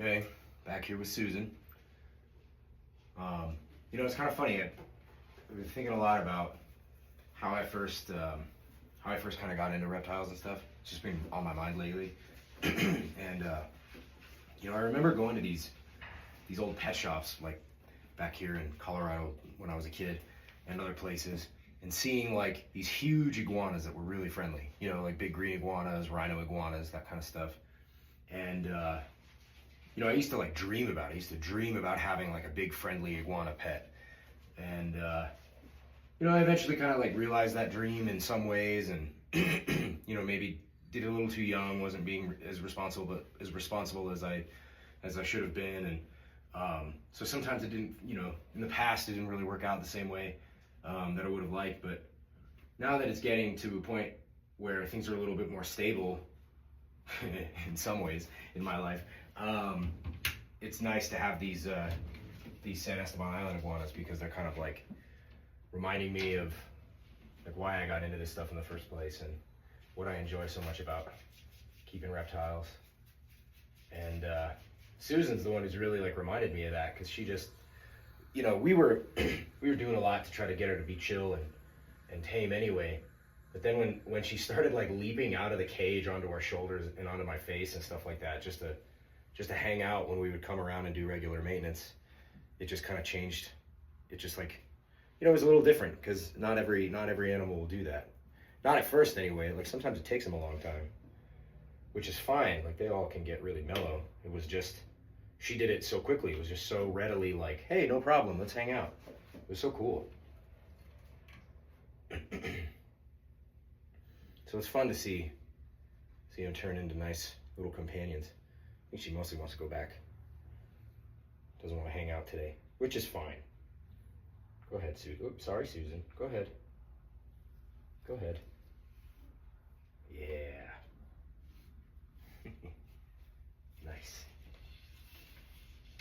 Okay, back here with Susan. It's kind of funny. I've been thinking a lot about how I first kind of got into reptiles and stuff. It's just been on my mind lately. And I remember going to these old pet shops like back here in Colorado when I was a kid, and other places, and seeing like these huge iguanas that were really friendly. Like big green iguanas, rhino iguanas, that kind of stuff. And I used to like dream about it. I used to dream about having like a big friendly iguana pet. And I eventually kind of like realized that dream in some ways, and maybe did it a little too young, wasn't being as responsible as I should have been. And so sometimes it didn't, in the past it didn't really work out the same way that I would have liked. But now that it's getting to a point where things are a little bit more stable in some ways in my life, it's nice to have these San Esteban Island iguanas, because they're kind of like reminding me of like why I got into this stuff in the first place and what I enjoy so much about keeping reptiles. And Susan's the one who's really like reminded me of that, because she just, we were doing a lot to try to get her to be chill and tame anyway. But then when she started like leaping out of the cage onto our shoulders and onto my face and stuff like that, just to hang out when we would come around and do regular maintenance, it just kind of changed. It just like, it was a little different, because not every animal will do that. Not at first anyway. Like sometimes it takes them a long time, which is fine. Like they all can get really mellow. It was just, she did it so quickly. It was just so readily like, hey, no problem, let's hang out. It was so cool. So it's fun to see them turn into nice little companions. I think she mostly wants to go back. Doesn't want to hang out today, which is fine. Go ahead, Susan. Oops, sorry, Susan. Go ahead. Go ahead. Yeah. Nice.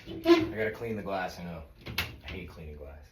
I gotta clean the glass, I know. I hate cleaning glass.